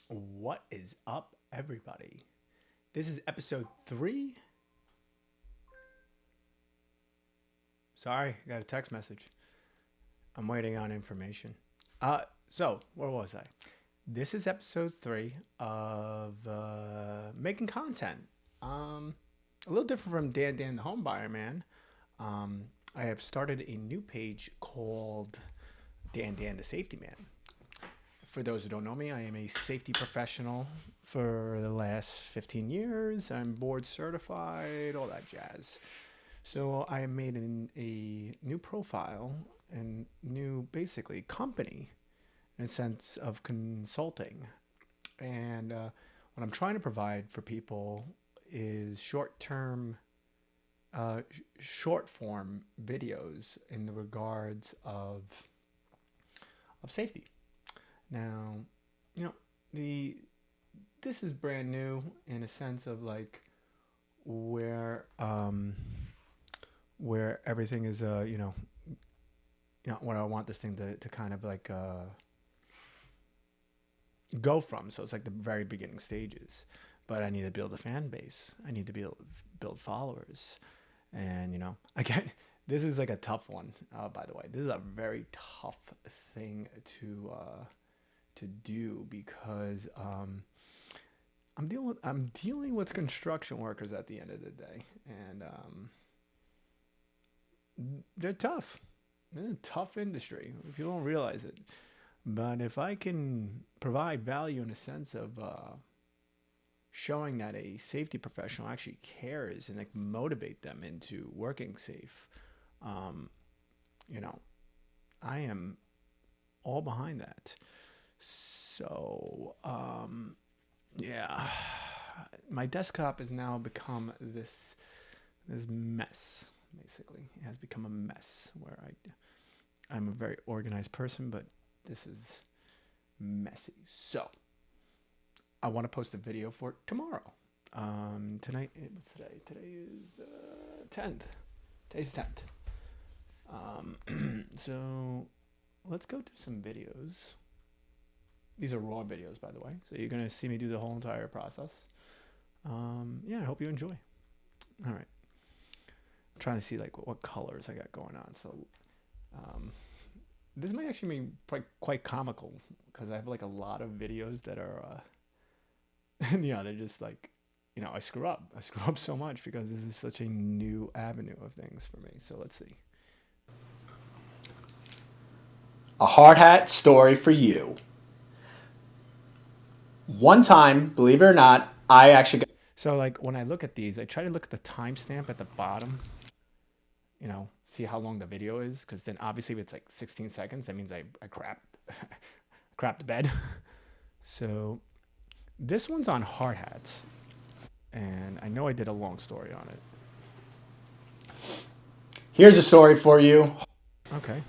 What is up, everybody? This is episode 3. Sorry, I got a text message. I'm waiting on information. So where was I? This is episode 3 of making content. A little different from Dan the Home Buyer Man. I have started a new page called DanDan.SafetyMan. For those who don't know me, I am a safety professional for the last 15 years. I'm board certified, all that jazz. So I made a new profile and new, basically, company in a sense of consulting. And what I'm trying to provide for people is short form videos in the regards of safety. Now, you know, the this is brand new in a sense of like where everything is what I want this thing to kind of like go from. So it's like the very beginning stages. But I need to build a fan base. I need to build followers. And again, this is like a tough one, by the way. This is a very tough thing to do because I'm dealing with construction workers at the end of the day, and they're tough. It's a tough industry if you don't realize it. But if I can provide value in a sense of showing that a safety professional actually cares and like motivate them into working safe, um, you know, I am all behind that. So, yeah, my desktop has now become this mess. Basically, it has become a mess where I'm a very organized person, but this is messy. So, I want to post a video for tomorrow. Tonight, what's today? Today is the 10th. Today's the 10th. So let's go through some videos. These are raw videos, by the way. So you're going to see me do the whole entire process. Yeah, I hope you enjoy. All right. I'm trying to see like what colors I got going on. So this might actually be quite comical because I have like a lot of videos that are, they're just like, I screw up. I screw up so much because this is such a new avenue of things for me. So let's see. A hard hat story for you. One time, believe it or not, I actually got. So like when I look at these, I try to look at the timestamp at the bottom, see how long the video is. Because then obviously if it's like 16 seconds, that means I crapped the bed. So this one's on hard hats. And I know I did a long story on it. Here's a story for you. Okay.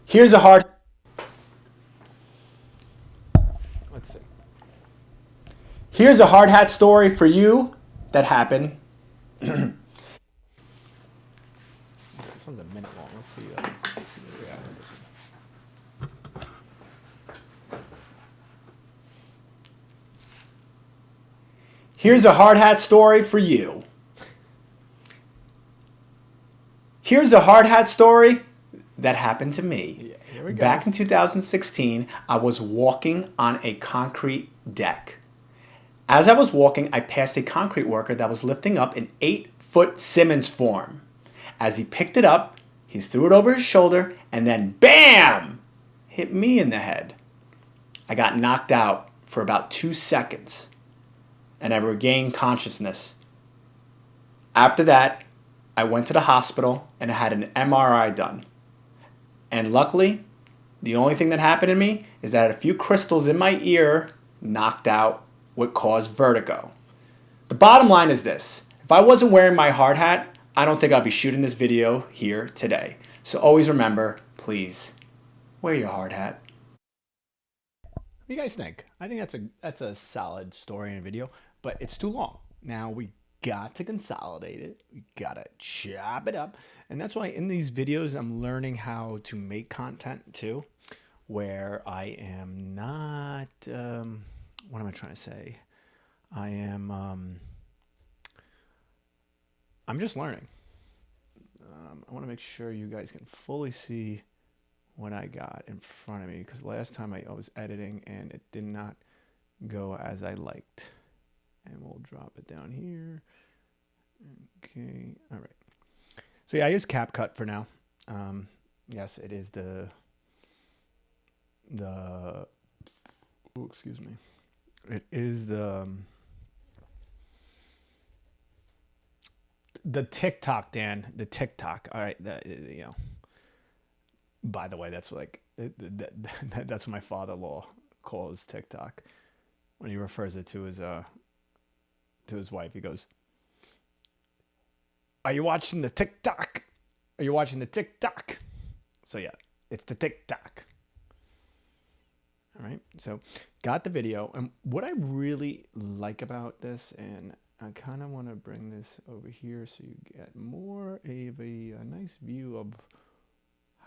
Here's a hard. Let's see. Here's a hard hat story for you that happened. This one's a minute long. Let's see where we are with this one. Here's a hard hat story for you. Here's a hard hat story that happened to me. Yeah, here we go. Back in 2016, I was walking on a concrete deck. As I was walking, I passed a concrete worker that was lifting up an 8-foot Simmons form. As he picked it up, he threw it over his shoulder and then BAM! Hit me in the head. I got knocked out for about 2 seconds and I regained consciousness. After that, I went to the hospital and I had an MRI done. And luckily, the only thing that happened to me is that a few crystals in my ear knocked out what caused vertigo. The bottom line is this. If I wasn't wearing my hard hat, I don't think I'd be shooting this video here today. So always remember, please, wear your hard hat. What do you guys think? I think that's a solid story and video, but it's too long. Now we got to consolidate it. We gotta chop it up, and that's why in these videos I'm learning how to make content too. where I am not, what am I trying to say? I am, I'm just learning. I want to make sure you guys can fully see what I got in front of me, because last time I was editing and it did not go as I liked. And we'll drop it down here. Okay, all right. So yeah, I use CapCut for now. Yes, it is the oh, excuse me. It is the TikTok, Dan. The TikTok. All right, you know. By the way, that's like that's what my father-in-law calls TikTok when he refers it to his wife. He goes, "Are you watching the TikTok? Are you watching the TikTok?" So yeah, it's the TikTok. All right. So got the video, and what I really like about this, and I kind of want to bring this over here so you get more of a nice view of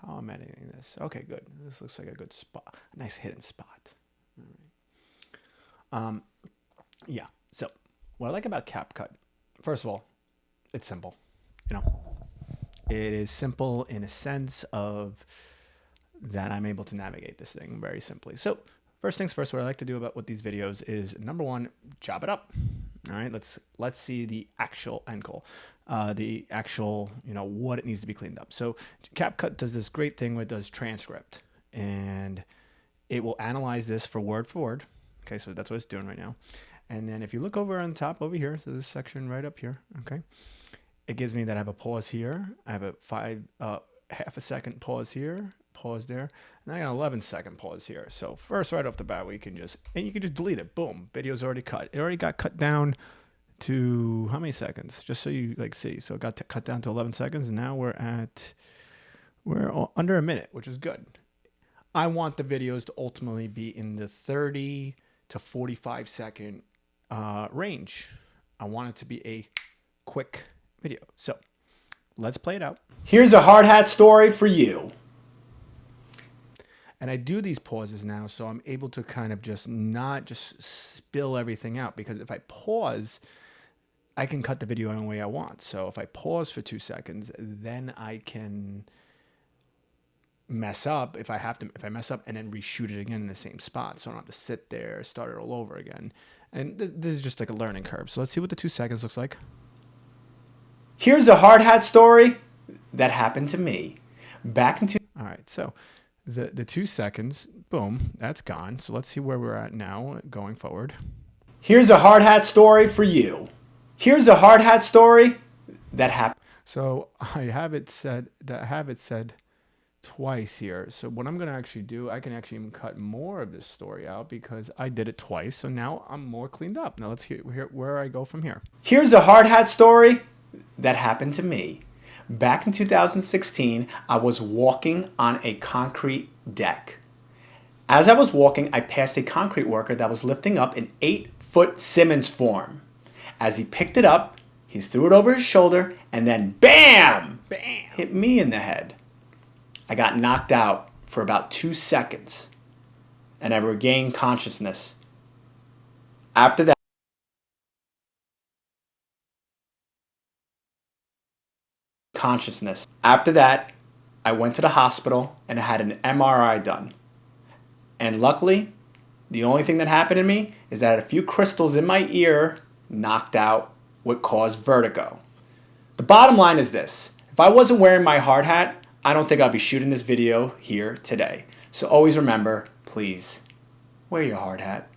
how I'm editing this. Okay, good. This looks like a good spot, a nice hidden spot. All right. Yeah. So what I like about CapCut, first of all, it's simple. You know, it is simple in a sense of that I'm able to navigate this thing very simply. So first things first, what I like to do about with these videos is number one, chop it up. All right, let's see the actual end goal, the actual what it needs to be cleaned up. So CapCut does this great thing where it does transcript, and it will analyze this for word. Okay, so that's what it's doing right now. And then if you look over on top over here, so this section right up here, okay, it gives me that I have a pause here. I have a half a second pause here, pause there, and then I got an 11-second pause here. So first, right off the bat, you can just delete it. Boom, video's already cut. It already got cut down to how many seconds? Just so you see. So it got cut down to 11 seconds, and now we're under a minute, which is good. I want the videos to ultimately be in the 30 to 45 second range. I want it to be a quick video. So let's play it out. Here's a hard hat story for you. And I do these pauses now so I'm able to kind of just not just spill everything out, because if I pause, I can cut the video any way I want. So if I pause for 2 seconds, then I can mess up if I mess up and then reshoot it again in the same spot. So I don't have to sit there, start it all over again. And this is just like a learning curve. So let's see what the 2 seconds looks like. Here's a hard hat story that happened to me. Back in All right, so the 2 seconds, boom, that's gone. So let's see where we're at now going forward. Here's a hard hat story for you. Here's a hard hat story that happened. So I have it said twice here. So what I'm going to actually do, I can actually even cut more of this story out because I did it twice. So now I'm more cleaned up. Now let's hear where I go from here. Here's a hard hat story that happened to me. Back in 2016, I was walking on a concrete deck. As I was walking, I passed a concrete worker that was lifting up an 8-foot Simmons form. As he picked it up, he threw it over his shoulder and then bam! Bam! Hit me in the head. I got knocked out for about 2 seconds and I regained consciousness. After that, I went to the hospital and I had an MRI done. And luckily, the only thing that happened to me is that a few crystals in my ear knocked out what caused vertigo. The bottom line is this: if I wasn't wearing my hard hat, I don't think I'd be shooting this video here today. So always remember, please, wear your hard hat.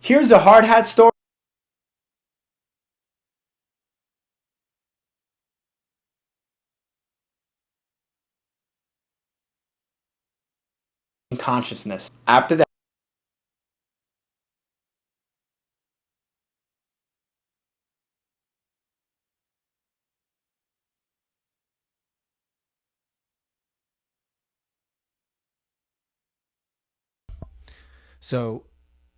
Here's a hard hat story. Consciousness. After that, So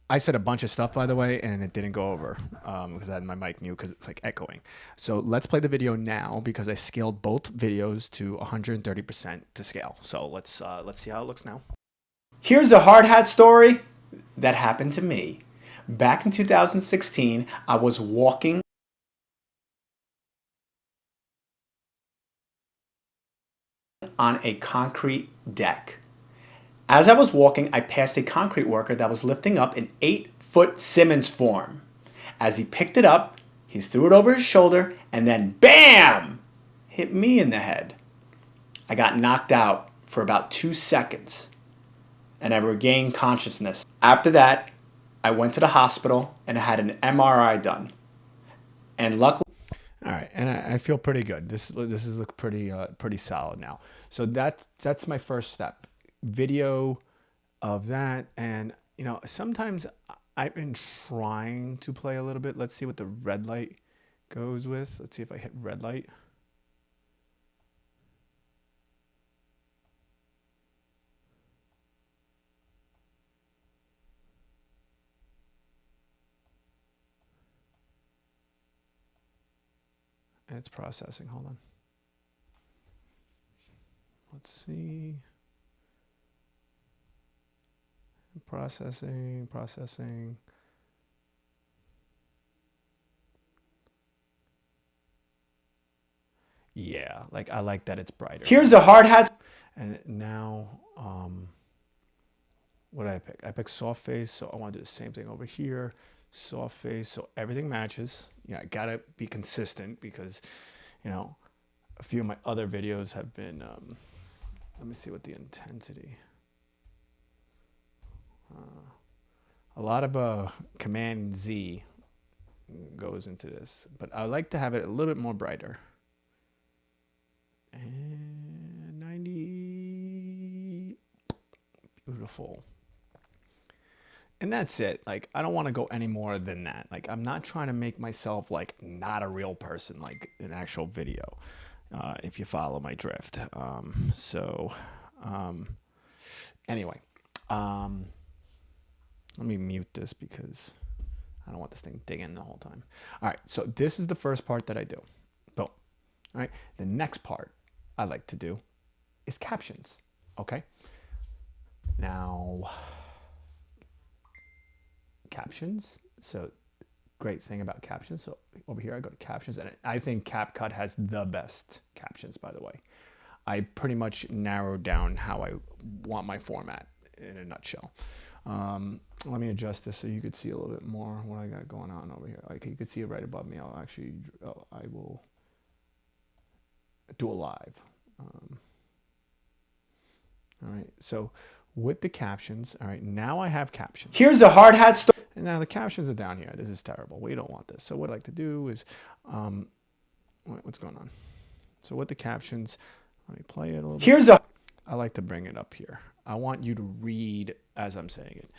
I said a bunch of stuff, by the way, and it didn't go over because I had my mic mute because it's like echoing. So let's play the video now because I scaled both videos to 130% to scale. So let's see how it looks now. here's a hard hat story that happened to me. Back in 2016, I was walking on a concrete deck. As I was walking, I passed a concrete worker that was lifting up an 8-foot Simmons form. As he picked it up, he threw it over his shoulder and then BAM! Hit me in the head. I got knocked out for about 2 seconds and I regained consciousness. After that, I went to the hospital and I had an MRI done. And luckily, all right, and I feel pretty good. This is look pretty solid now. So that's my first step. Video of that, and you know sometimes I've been trying to play a little bit. Let's see what the red light goes with. Let's see if I hit red light. It's processing. Hold on. Let's see. Processing. Yeah, like I like that it's brighter. here's a hard hat. And now, what did I pick? I picked soft face, so I want to do the same thing over here. Soft face, so everything matches. You know, I gotta be consistent because, you know, a few of my other videos have been. Let me see what the intensity. A lot of Command Z goes into this, but I like to have it a little bit more brighter. And 90, beautiful. And that's it. Like, I don't want to go any more than that. Like, I'm not trying to make myself like not a real person, like an actual video. If you follow my drift. Anyway, let me mute this because I don't want this thing digging the whole time. All right, so this is the first part that I do. Boom. All right, the next part I like to do is captions. Okay. Now, captions. So, great thing about captions. So over here I go to captions, and I think CapCut has the best captions. By the way, I pretty much narrowed down how I want my format in a nutshell. Let me adjust this so you could see a little bit more what I got going on over here. Like you could see it right above me. I will do a live. All right, so with the captions, all right, now I have captions. Here's a hard hat story. And now the captions are down here. This is terrible. We don't want this. So what I like to do is, what's going on? So with the captions, let me play it a little bit. I like to bring it up here. I want you to read as I'm saying it.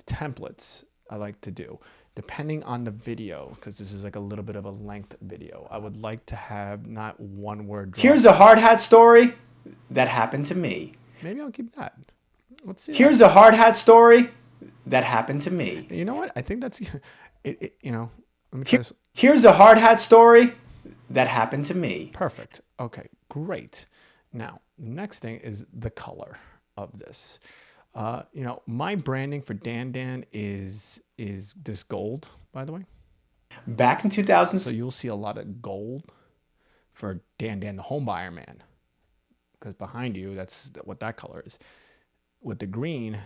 Templates I like to do, depending on the video, because this is like a little bit of a length video. I would like to have not one word. Here's a hard hat story that happened to me. Maybe I'll keep that. Let's see. Here's a hard hat story that happened to me. You know what? I think that's it. You know, let me try this. Here's a hard hat story that happened to me. Perfect. Okay, great. Now, next thing is the color of this. You know, my branding for DanDan is this gold, by the way. Back in 2000. So you'll see a lot of gold for DanDan, the home buyer man, because behind you, that's what that color is. With the green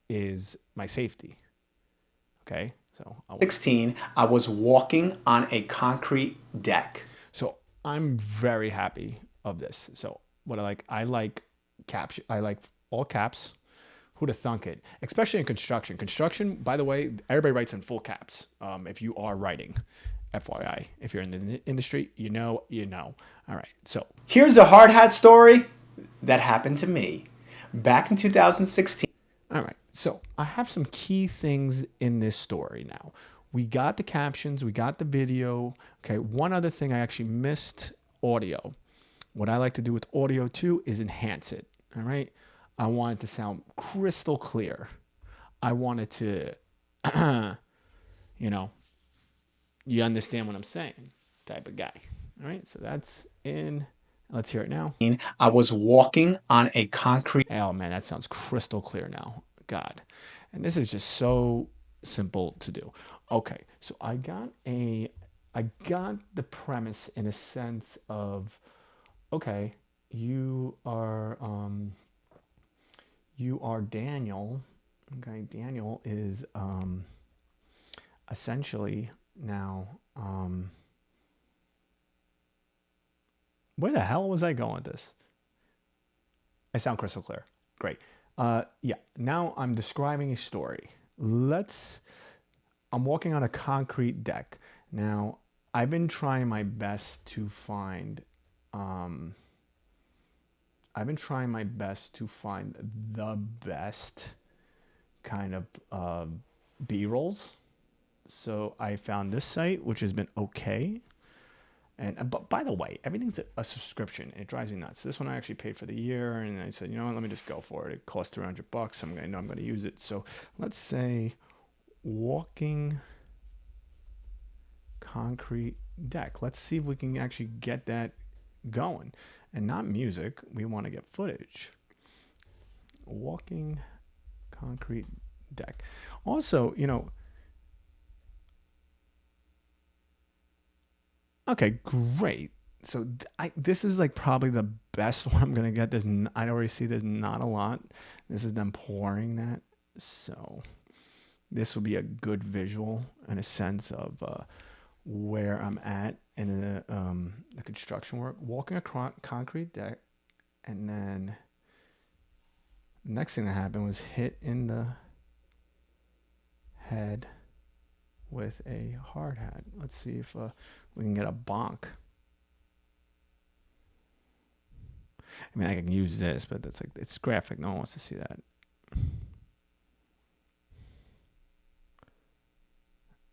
is my safety. Okay, so 16, I was walking on a concrete deck. So I'm very happy of this. So what I like caption. I like all caps Who'd have thunk it? Especially in construction. Construction, by the way, everybody writes in full caps. If you are writing, FYI, if you're in the industry, you know, you know. All right. So Here's a hard hat story that happened to me back in 2016. all right. So I have some key things in this story now. We got the captions, we got the video. Okay. One other thing I actually missed audio. What I like to do with audio too is enhance it. All right. I want it to sound crystal clear. I want it to, you know, you understand what I'm saying type of guy. All right. So that's in. Let's hear it now. I was walking on a concrete. Oh man, that sounds crystal clear now. God. And this is just so simple to do. Okay, so I got the premise in a sense of, okay, you are Daniel. Okay, Daniel is essentially now where the hell was I going with this? I sound crystal clear. Great. Yeah. Now I'm describing a story. I'm walking on a concrete deck. Now I've been trying my best to find. I've been trying my best to find the best kind of B-rolls. So I found this site, which has been okay. And but by the way, everything's a subscription. It drives me nuts. This one I actually paid for the year, and I said, you know what, let me just go for it. It costs $300. I know I'm going to use it. So let's say walking concrete deck. Let's see if we can actually get that going, and not music. We want to get footage. Walking concrete deck. Also, you know. Okay, great. So this is like probably the best one I'm gonna get. I already see there's not a lot. This is them pouring that, so this will be a good visual in a sense of where I'm at in the construction work. Walking a concrete deck, and then the next thing that happened was hit in the head with a hard hat. Let's see if we can get a bonk. I mean, I can use this, but it's graphic. No one wants to see that.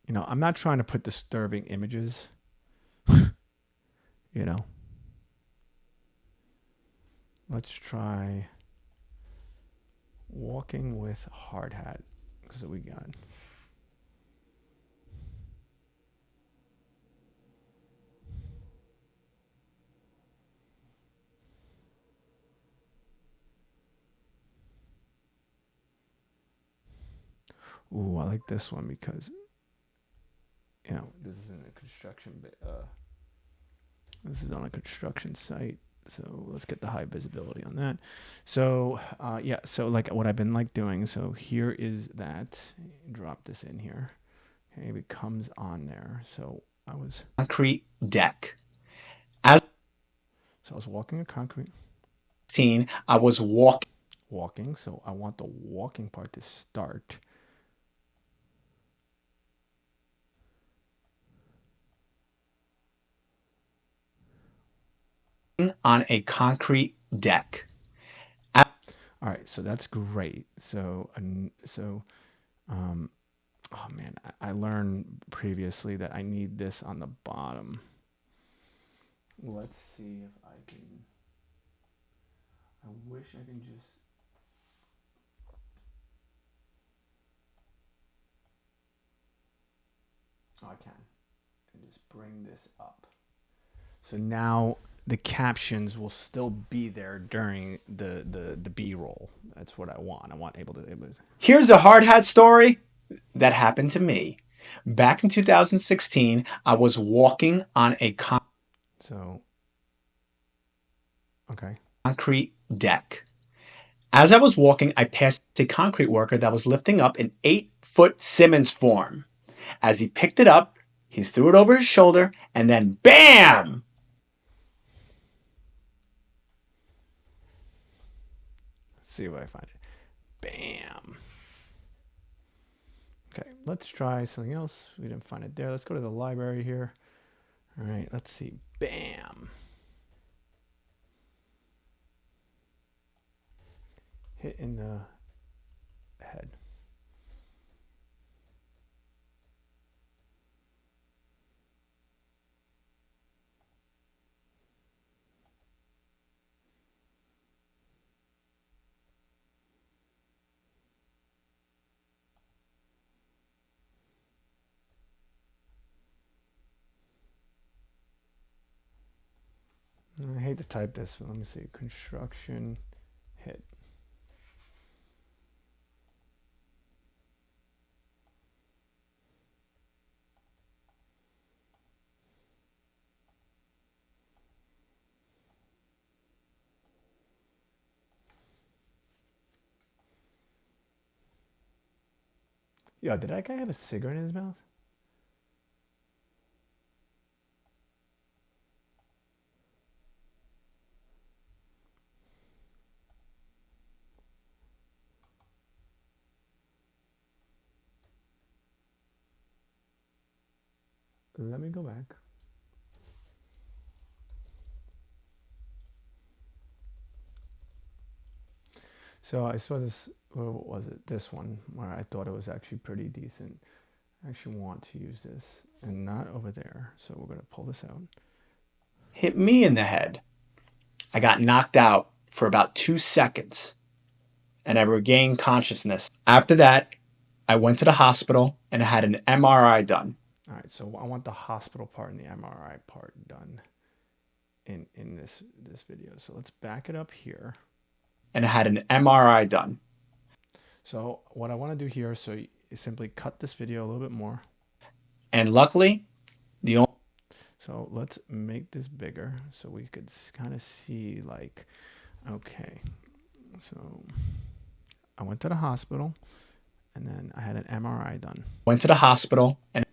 You know, I'm not trying to put disturbing images. You know. Let's try walking with hard hat. Because we got. Ooh, I like this one because, you know, this is in a construction bit. This is on a construction site, so let's get the high visibility on that. So yeah, so like what I've been like doing. So here is that. Drop this in here. Okay, it comes on there. So I was Concrete deck. So I was walking a concrete. I was Walking. So I want the walking part to start. on a concrete deck. All right, so that's great. Oh man, I learned previously that I need this on the bottom. Let's see if I can. I wish I can just. Oh, I can. And just bring this up. So now the captions will still be there during the B-roll. That's what I want. I want able to. Here's a hard hat story that happened to me. Back in 2016, I was walking on a concrete deck. As I was walking, I passed a concrete worker that was lifting up an 8-foot Simmons form. As he picked it up, he threw it over his shoulder, and then BAM! Let's see if I find it. Bam! let's try something else. We didn't find it there. Let's go to the library here. All right, let's see. Bam. Hit in the head. I hate to type this, but let me see. Construction hit. Yo, did that guy have a cigarette in his mouth? Let me go back. So I saw this, what was it? This one, where I thought it was actually pretty decent. I actually want to use this and not over there. So we're going to pull this out. Hit me in the head. I got knocked out for about 2 seconds and I regained consciousness. After that, I went to the hospital and had an MRI done. All right, so I want the hospital part and the MRI part done in this video. So let's back it up here. And I had an MRI done. So what I want to do here, so you simply cut this video a little bit more. And luckily, so let's make this bigger so we could kind of see, like, okay. So I went to the hospital and then I had an MRI done. Went to the hospital and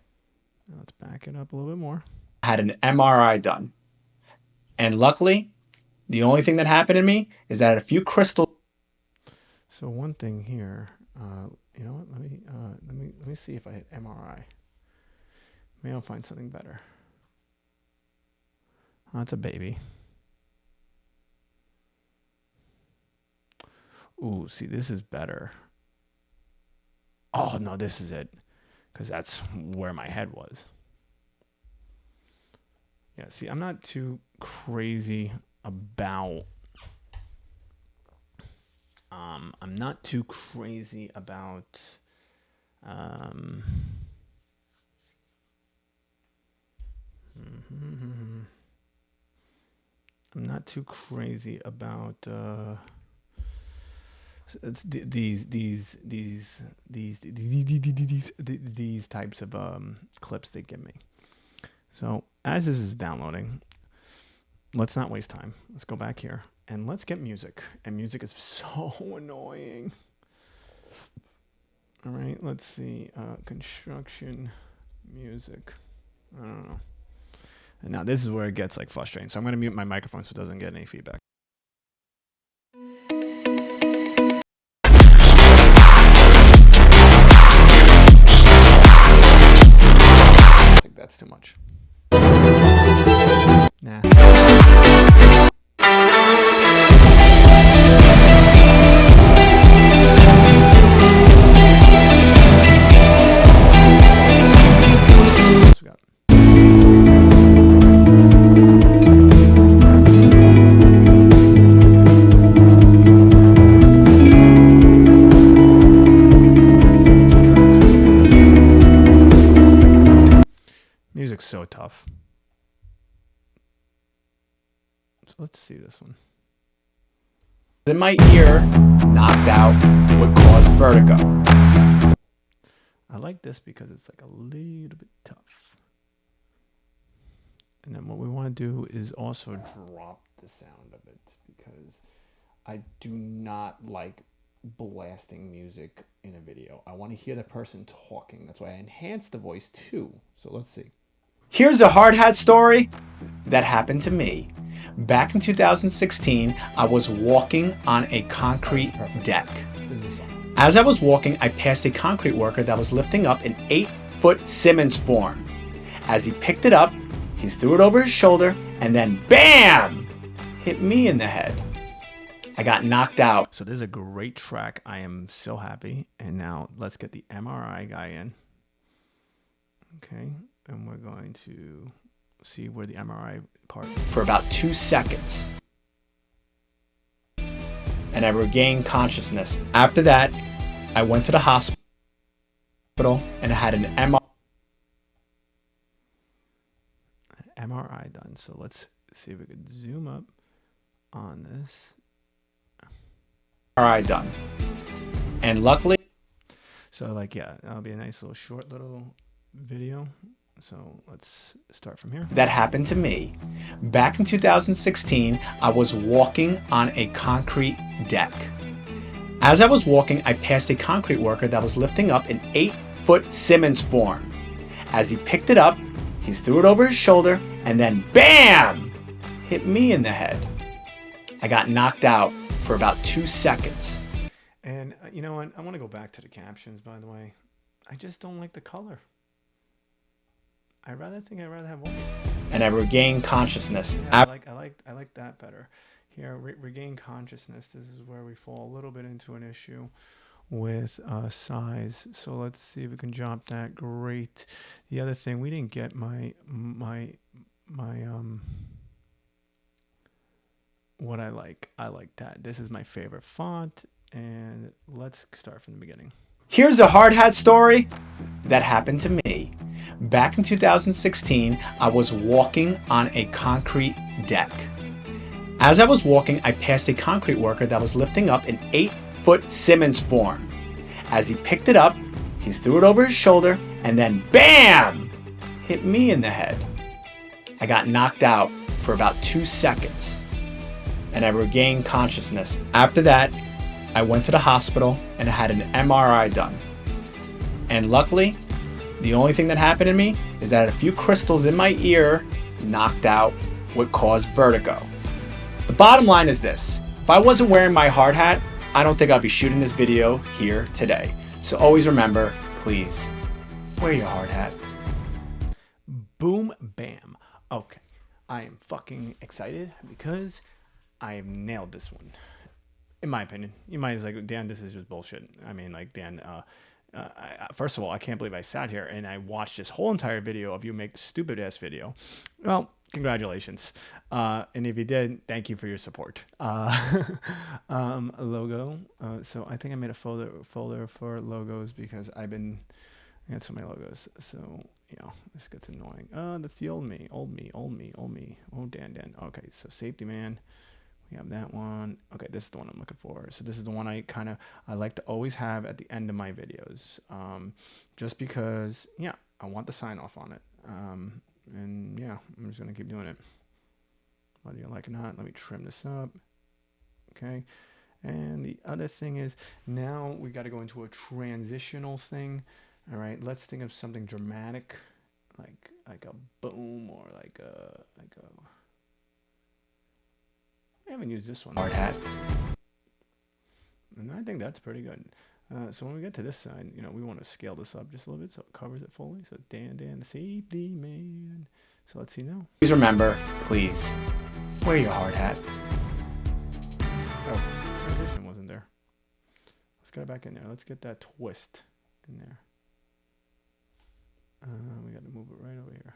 let's back it up a little bit more. Had an MRI done. And luckily, the only thing that happened to me is that a few crystals. So one thing here, you know what? Let me see if I hit MRI. Maybe I'll find something better. Oh, that's a baby. Ooh, see, this is better. Oh no, this is it, because that's where my head was. Yeah, see, I'm not too crazy about. I'm not too crazy about. I'm not too crazy about it's these types of clips they give me. So as this is downloading, let's not waste time. Let's go back here and let's get music. And music is so annoying. All right, let's see. Construction music. I don't know. And now this is where it gets like frustrating. So I'm going to mute my microphone so it doesn't get any feedback. I think that's too much. Nah. Music's so tough. So let's see this one. In my ear, knocked out, would cause vertigo. I like this because it's like a little bit tough. And then what we want to do is also drop the sound of it, because I do not like blasting music in a video. I want to hear the person talking. That's why I enhance the voice too. So let's see. Here's a hard hat story that happened to me. Back in 2016, I was walking on a concrete deck. As I was walking, I passed a concrete worker that was lifting up an 8-foot Simmons form. As he picked it up, he threw it over his shoulder and then BAM! Hit me in the head. I got knocked out. So this is a great track. I am so happy. And now let's get the MRI guy in. Okay, and we're going to see where the MRI part. For about 2 seconds. And I regained consciousness. After that, I went to the hospital and had an MRI done. So let's see if we could zoom up on this. MRI done. And luckily, so like, yeah, that'll be a nice little short little video. So let's start from here. That happened to me. Back in 2016, I was walking on a concrete deck. As I was walking, I passed a concrete worker that was lifting up an 8-foot Simmons form. As he picked it up, he threw it over his shoulder and then BAM! Hit me in the head. I got knocked out for about 2 seconds. And you know what? I want to go back to the captions, by the way. I just don't like the color. I'd rather have one. And I regained consciousness. Yeah, I like that better. Here, regain consciousness. This is where we fall a little bit into an issue with size. So let's see if we can jump that. Great. The other thing, we didn't get my what I like. I like that. This is my favorite font. And let's start from the beginning. Here's a hard hat story that happened to me. Back in 2016, I was walking on a concrete deck. As I was walking, I passed a concrete worker that was lifting up an 8-foot Simmons form. As he picked it up, he threw it over his shoulder and then BAM! Hit me in the head. I got knocked out for about 2 seconds. And I regained consciousness. After that, I went to the hospital and had an MRI done. And luckily, the only thing that happened to me is that a few crystals in my ear knocked out what caused vertigo. The bottom line is this: if I wasn't wearing my hard hat, I don't think I'd be shooting this video here today. So always remember, please, wear your hard hat. Boom, bam. Okay, I am fucking excited because I have nailed this one. In my opinion, you might be like, Dan, this is just bullshit. I mean, like, Dan, first of all, I can't believe I sat here and I watched this whole entire video of you make the stupid ass video. Well, congratulations. And if you did, thank you for your support. Logo. So I think I made a folder for logos because I got so many logos. So, this gets annoying. That's the old me. Oh, Dan. Okay, so Safety Man. We have that one. Okay, this is the one I'm looking for. So this is the one I like to always have at the end of my videos. Just because, I want the sign off on it. And yeah, I'm just going to keep doing it. Whether you like it or not, let me trim this up. Okay. And the other thing is, now we got to go into a transitional thing. All right, let's think of something dramatic, like a boom or like a I haven't used this one. Hard hat. And I think that's pretty good. So when we get to this side, we want to scale this up just a little bit so it covers it fully. So DanDan.SafetyMan. So let's see now. Please remember, please, wear your hard hat. Oh, transition wasn't there. Let's get it back in there. Let's get that twist in there. We got to move it right over here.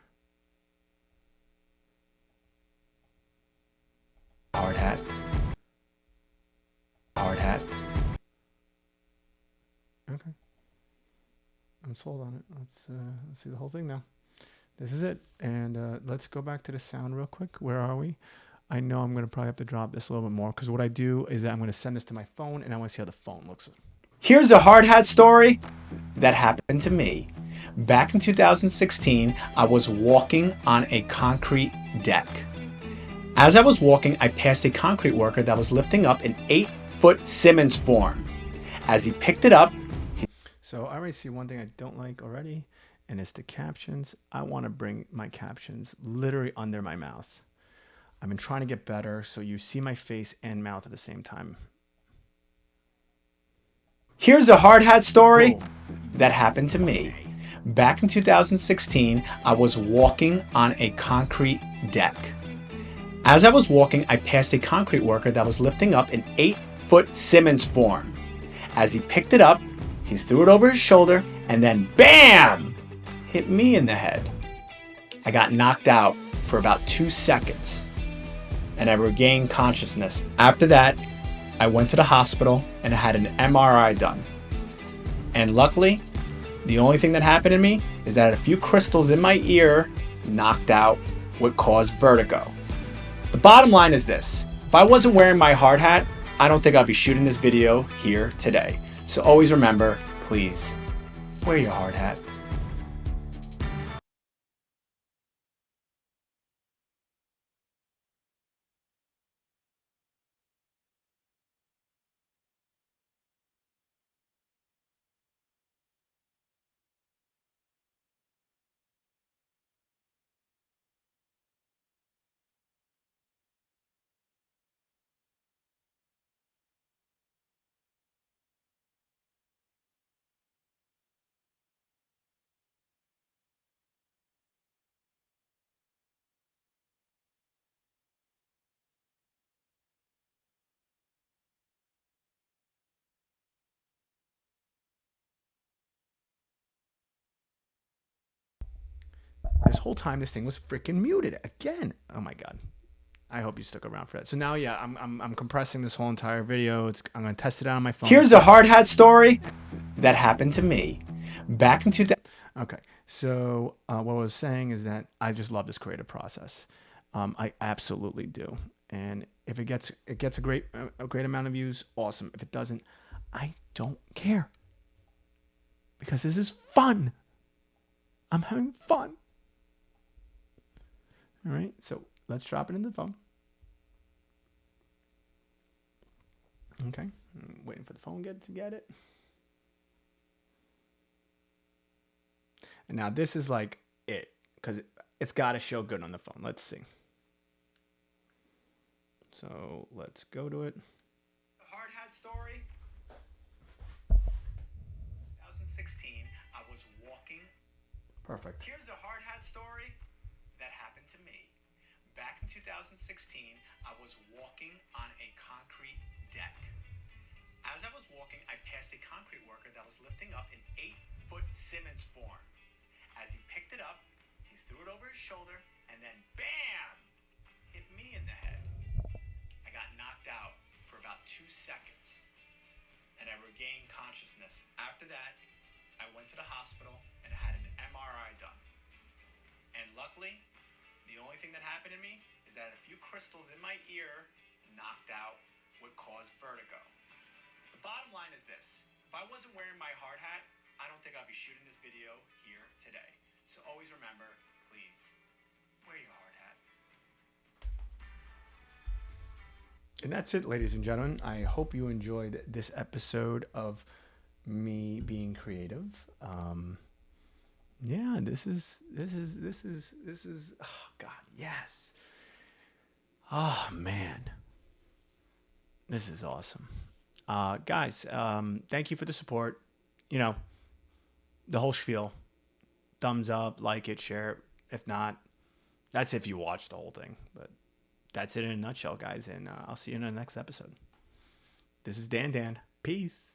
Hard hat. Hard hat. Okay. I'm sold on it. Let's see the whole thing now. This is it. And let's go back to the sound real quick. Where are we? I know I'm going to probably have to drop this a little bit more because what I do is that I'm going to send this to my phone and I want to see how the phone looks. Here's a hard hat story that happened to me. Back in 2016, I was walking on a concrete deck. As I was walking, I passed a concrete worker that was lifting up an 8-foot Simmons form. As he picked it up, so I already see one thing I don't like already, and it's the captions. I want to bring my captions literally under my mouth. I've been trying to get better so you see my face and mouth at the same time. Here's a hard hat story Boom. that happened to me. Back in 2016, I was walking on a concrete deck. As I was walking, I passed a concrete worker that was lifting up an 8-foot Simmons form. As he picked it up, he threw it over his shoulder and then BAM! Hit me in the head. I got knocked out for about 2 seconds and I regained consciousness. After that, I went to the hospital and had an MRI done. And luckily, the only thing that happened to me is that a few crystals in my ear knocked out what caused vertigo. The bottom line is this: if I wasn't wearing my hard hat, I don't think I'd be shooting this video here today. So always remember, please, wear your hard hat. This whole time, this thing was freaking muted again. Oh my god. I hope you stuck around for that. So now, yeah, I'm compressing this whole entire video. I'm gonna test it out on my phone. Here's a hard hat story that happened to me. Back in 2000. Okay, so what I was saying is that I just love this creative process. I absolutely do. And if it gets a great amount of views, awesome. If it doesn't, I don't care, because this is fun. I'm having fun. All right, so let's drop it in the phone. Okay, I'm waiting for the phone to get it. And now this is like it, because it's got to show good on the phone. Let's see. So let's go to it. The hard hat story. 2016, I was walking. Perfect. Here's a hard hat story that happened to me. Back in 2016, I was walking on a concrete deck. As I was walking, I passed a concrete worker that was lifting up an 8-foot Simmons form. As he picked it up, he threw it over his shoulder and then BAM! Hit me in the head. I got knocked out for about 2 seconds and I regained consciousness. After that, I went to the hospital and had an MRI done. And luckily, the only thing that happened to me is that a few crystals in my ear knocked out what caused vertigo. The bottom line is this: if I wasn't wearing my hard hat, I don't think I'd be shooting this video here today. So always remember, please, wear your hard hat. And that's it, ladies and gentlemen. I hope you enjoyed this episode of me being creative. Yeah, this is oh god, yes. Oh man. This is awesome. Guys, thank you for the support. You know, the whole spiel. Thumbs up, like it, share it. If not, that's if you watch the whole thing. But that's it in a nutshell, guys. And I'll see you in the next episode. This is Dan. Peace.